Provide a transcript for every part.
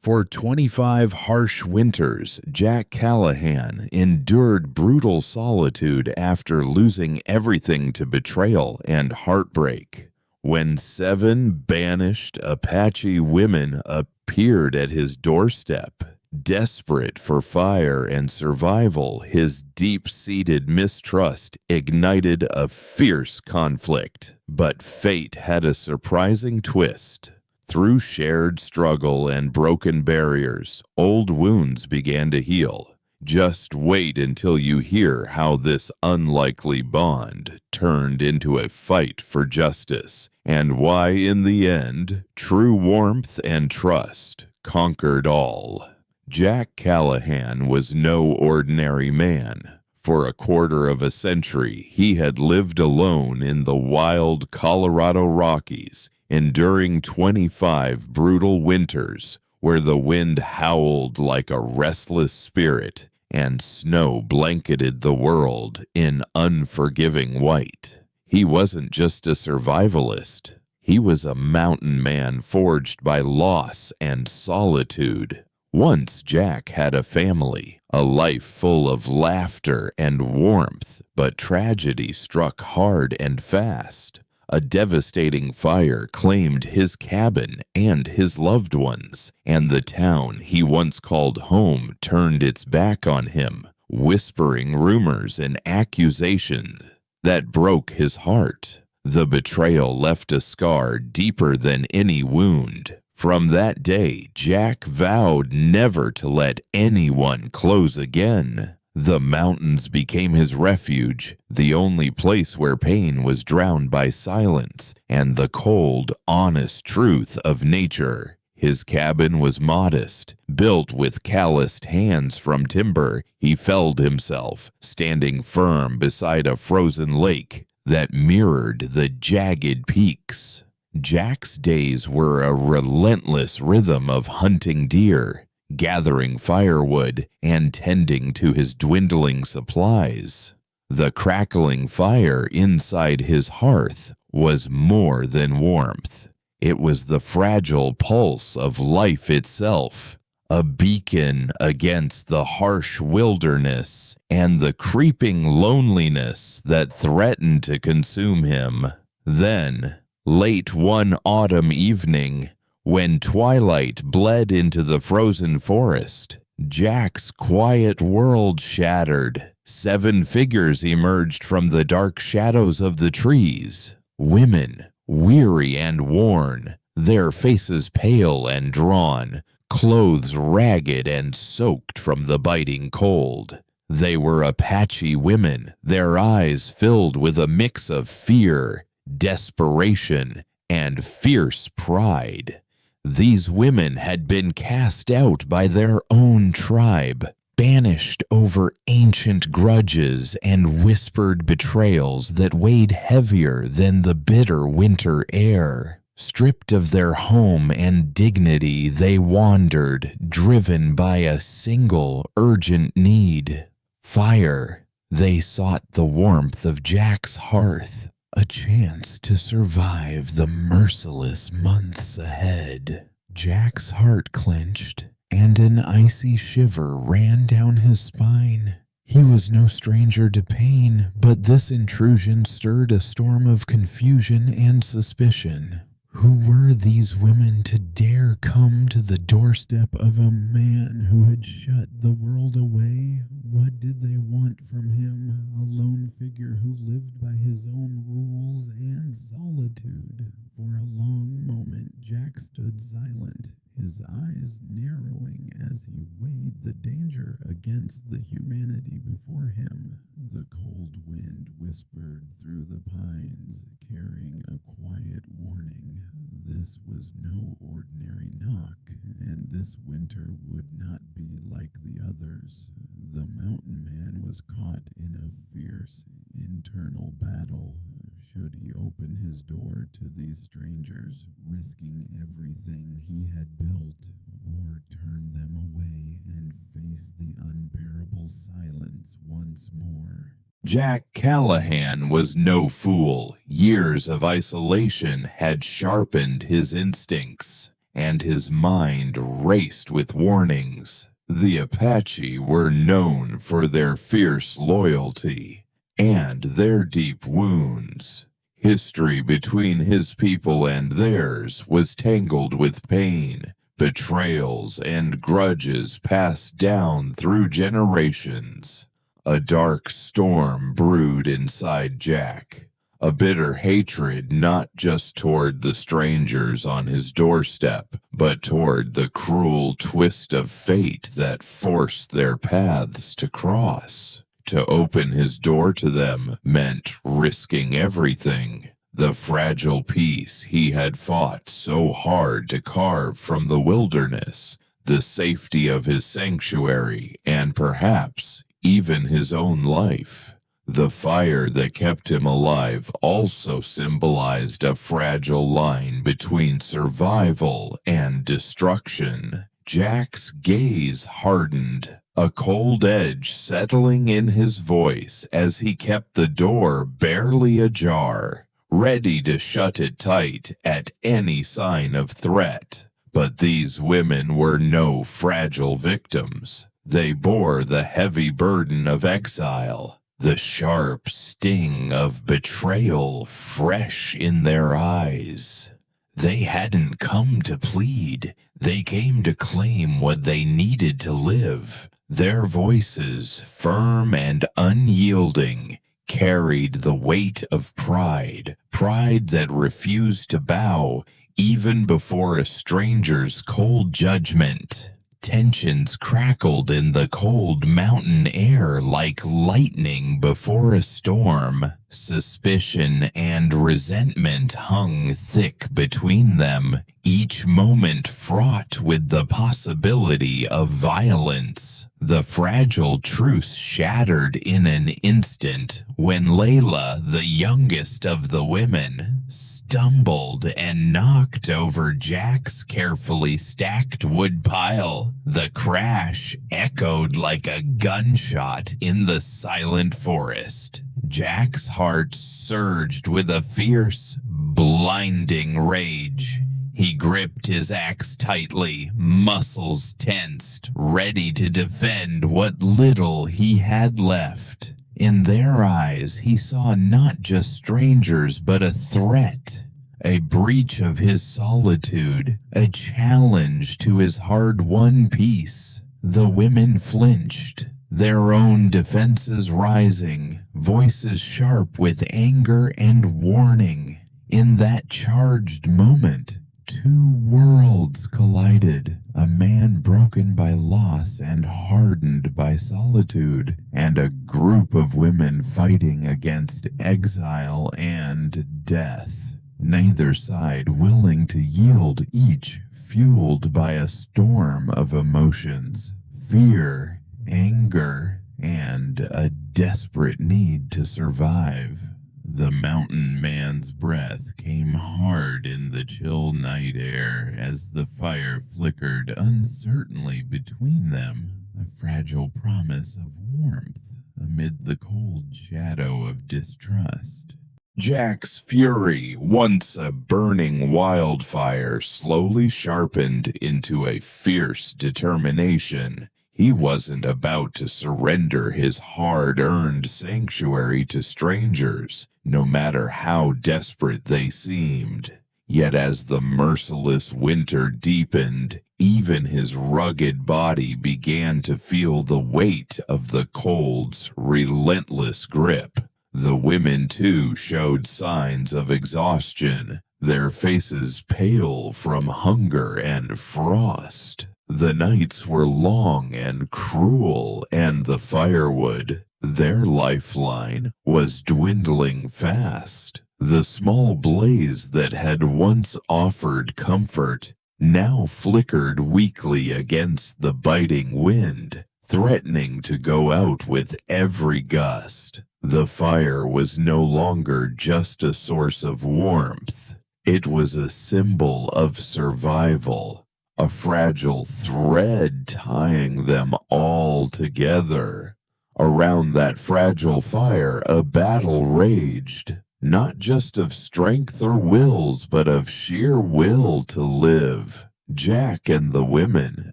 For 25 harsh winters, Jack Callahan endured brutal solitude after losing everything to betrayal and heartbreak. When 7 banished Apache women appeared at his doorstep, desperate for fire and survival, his deep-seated mistrust ignited a fierce conflict. But fate had a surprising twist. Through shared struggle and broken barriers, old wounds began to heal. Just wait until you hear how this unlikely bond turned into a fight for justice, and why in the end, true warmth and trust conquered all. Jack Callahan was no ordinary man. For a quarter of a century, he had lived alone in the wild Colorado Rockies, enduring 25 brutal winters where the wind howled like a restless spirit and snow blanketed the world in unforgiving white. He wasn't just a survivalist. He was a mountain man forged by loss and solitude. Once Jack had a family, a life full of laughter and warmth, but tragedy struck hard and fast. A devastating fire claimed his cabin and his loved ones, and the town he once called home turned its back on him, whispering rumors and accusations that broke his heart. The betrayal left a scar deeper than any wound. From that day, Jack vowed never to let anyone close again. The mountains became his refuge, the only place where pain was drowned by silence and the cold, honest truth of nature. His cabin was modest, built with calloused hands from timber. He felled himself, standing firm beside a frozen lake that mirrored the jagged peaks. Jack's days were a relentless rhythm of hunting deer, gathering firewood, and tending to his dwindling supplies. The crackling fire inside his hearth was more than warmth. It was the fragile pulse of life itself, a beacon against the harsh wilderness and the creeping loneliness that threatened to consume him. Then, late one autumn evening, when twilight bled into the frozen forest, Jack's quiet world shattered. 7 figures emerged from the dark shadows of the trees. Women, weary and worn, their faces pale and drawn, clothes ragged and soaked from the biting cold. They were Apache women, their eyes filled with a mix of fear, desperation, and fierce pride. These women had been cast out by their own tribe, banished over ancient grudges and whispered betrayals that weighed heavier than the bitter winter air. Stripped of their home and dignity, they wandered, driven by a single urgent need: fire. They sought the warmth of Jack's hearth, a chance to survive the merciless months ahead. Jack's heart clenched, and an icy shiver ran down his spine. He was no stranger to pain, but this intrusion stirred a storm of confusion and suspicion. Who were these women to dare come to the doorstep of a man who had shut the world away? What did they want from him? A lone figure who lived by his own rules and solitude. For a long moment, Jack stood silent, his eyes narrowing as he weighed the danger against the humanity before him. The cold wind whispered through the pines, carrying a quiet warning. This was no ordinary knock, and this winter would not be like the others. The mountain man was caught in a fierce internal battle. Should he open his door to these strangers, risking everything he had built, or turn them away and face the unbearable silence once more? Jack Callahan was no fool. Years of isolation had sharpened his instincts, and his mind raced with warnings. The Apache were known for their fierce loyalty and their deep wounds. History between his people and theirs was tangled with pain, betrayals, and grudges passed down through generations. A dark storm brewed inside Jack, a bitter hatred not just toward the strangers on his doorstep, but toward the cruel twist of fate that forced their paths to cross. To open his door to them meant risking everything. The fragile peace he had fought so hard to carve from the wilderness, the safety of his sanctuary, and perhaps even his own life. The fire that kept him alive also symbolized a fragile line between survival and destruction. Jack's gaze hardened, a cold edge settling in his voice as he kept the door barely ajar, ready to shut it tight at any sign of threat. But these women were no fragile victims. They bore the heavy burden of exile, the sharp sting of betrayal fresh in their eyes. They hadn't come to plead. They came to claim what they needed to live. Their voices, firm and unyielding, carried the weight of pride that refused to bow even before a stranger's cold judgment. Tensions crackled in the cold mountain air like lightning before a storm. Suspicion and resentment hung thick between them, each moment fraught with the possibility of violence. The fragile truce shattered in an instant when Layla, the youngest of the women, stumbled and knocked over Jack's carefully stacked woodpile. The crash echoed like a gunshot in the silent forest. Jack's heart surged with a fierce, blinding rage. He gripped his axe tightly, muscles tensed, ready to defend what little he had left. In their eyes, he saw not just strangers, but a threat, a breach of his solitude, a challenge to his hard-won peace. The women flinched, their own defenses rising, voices sharp with anger and warning. In that charged moment, two worlds collided, a man broken by loss and hardened by solitude, and a group of women fighting against exile and death. Neither side willing to yield, each fueled by a storm of emotions, fear, anger, and a desperate need to survive. The mountain man's breath came hard in the chill night air as the fire flickered uncertainly between them, a fragile promise of warmth amid the cold shadow of distrust. Jack's fury, once a burning wildfire, slowly sharpened into a fierce determination. He wasn't about to surrender his hard-earned sanctuary to strangers, no matter how desperate they seemed. Yet as the merciless winter deepened, even his rugged body began to feel the weight of the cold's relentless grip. The women, too, showed signs of exhaustion, their faces pale from hunger and frost. The nights were long and cruel, and the firewood, their lifeline, was dwindling fast. The small blaze that had once offered comfort now flickered weakly against the biting wind, threatening to go out with every gust. The fire was no longer just a source of warmth. It was a symbol of survival, a fragile thread tying them all together. Around that fragile fire, a battle raged, not just of strength or wills, but of sheer will to live. Jack and the women,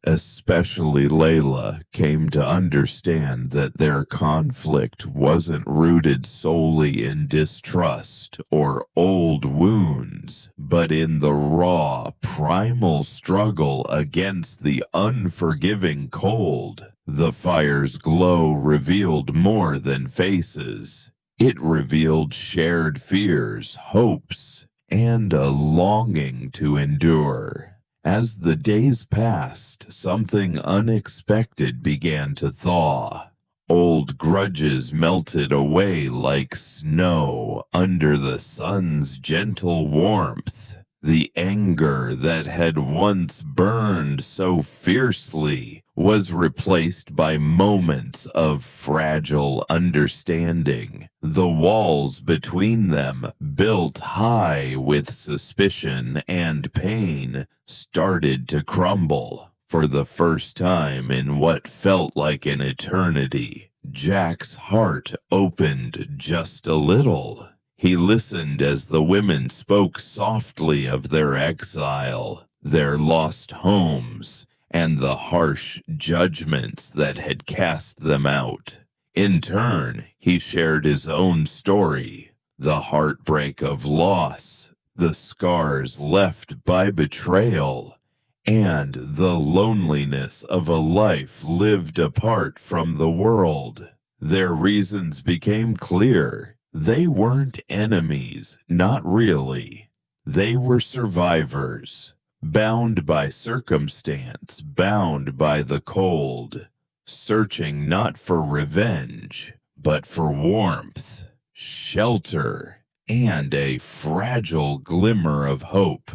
especially Layla, came to understand that their conflict wasn't rooted solely in distrust or old wounds, but in the raw, primal struggle against the unforgiving cold. The fire's glow revealed more than faces. It revealed shared fears, hopes, and a longing to endure. As the days passed, something unexpected began to thaw. Old grudges melted away like snow under the sun's gentle warmth. The anger that had once burned so fiercely was replaced by moments of fragile understanding. The walls between them, built high with suspicion and pain, started to crumble. For the first time in what felt like an eternity, Jack's heart opened just a little. He listened as the women spoke softly of their exile, their lost homes, and the harsh judgments that had cast them out. In turn, he shared his own story, the heartbreak of loss, the scars left by betrayal, and the loneliness of a life lived apart from the world. Their reasons became clear. They weren't enemies, not really. They were survivors, bound by circumstance, bound by the cold, searching not for revenge, but for warmth, shelter, and a fragile glimmer of hope.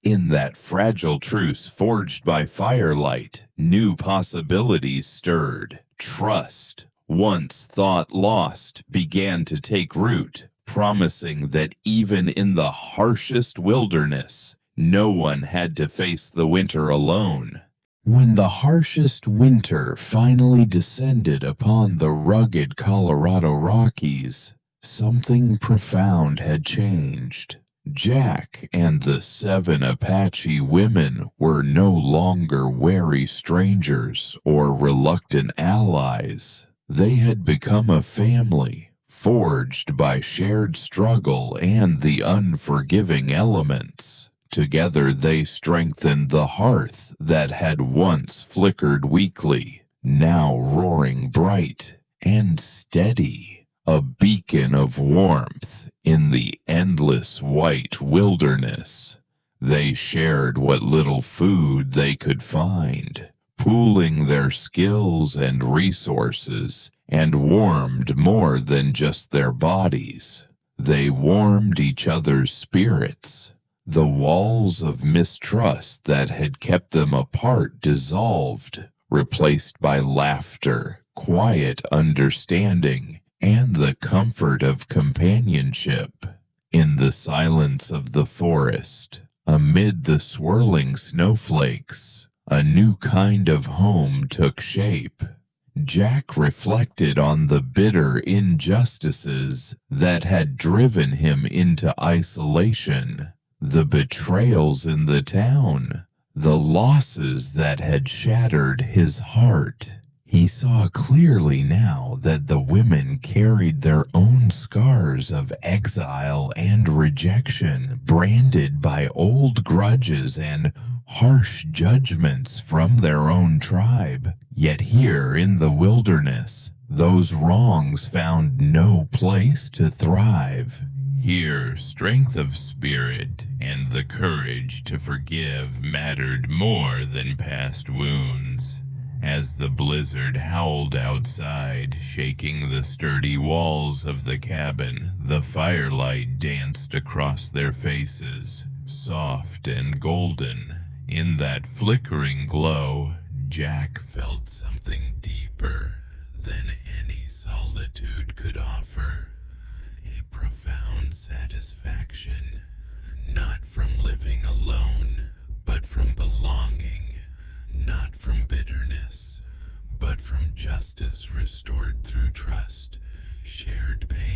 In that fragile truce forged by firelight, new possibilities stirred. Trust, once thought lost, began to take root, promising that even in the harshest wilderness, no one had to face the winter alone. When the harshest winter finally descended upon the rugged Colorado Rockies, something profound had changed. Jack and the 7 Apache women were no longer wary strangers or reluctant allies. They had become a family, forged by shared struggle and the unforgiving elements. Together they strengthened the hearth that had once flickered weakly, now roaring bright and steady, a beacon of warmth in the endless white wilderness. They shared what little food they could find, pooling their skills and resources, and warmed more than just their bodies. They warmed each other's spirits. The walls of mistrust that had kept them apart dissolved, replaced by laughter, quiet understanding, and the comfort of companionship. In the silence of the forest, amid the swirling snowflakes, a new kind of home took shape. Jack reflected on the bitter injustices that had driven him into isolation, the betrayals in the town, the losses that had shattered his heart. He saw clearly now that the women carried their own scars of exile and rejection, branded by old grudges and harsh judgments from their own tribe. Yet here in the wilderness, those wrongs found no place to thrive. Here, strength of spirit and the courage to forgive mattered more than past wounds. As the blizzard howled outside, shaking the sturdy walls of the cabin, the firelight danced across their faces, soft and golden. In that flickering glow, Jack felt something deeper than any solitude could offer. A profound satisfaction, not from living alone, but from belonging. Not from bitterness, but from justice restored through trust, shared pain.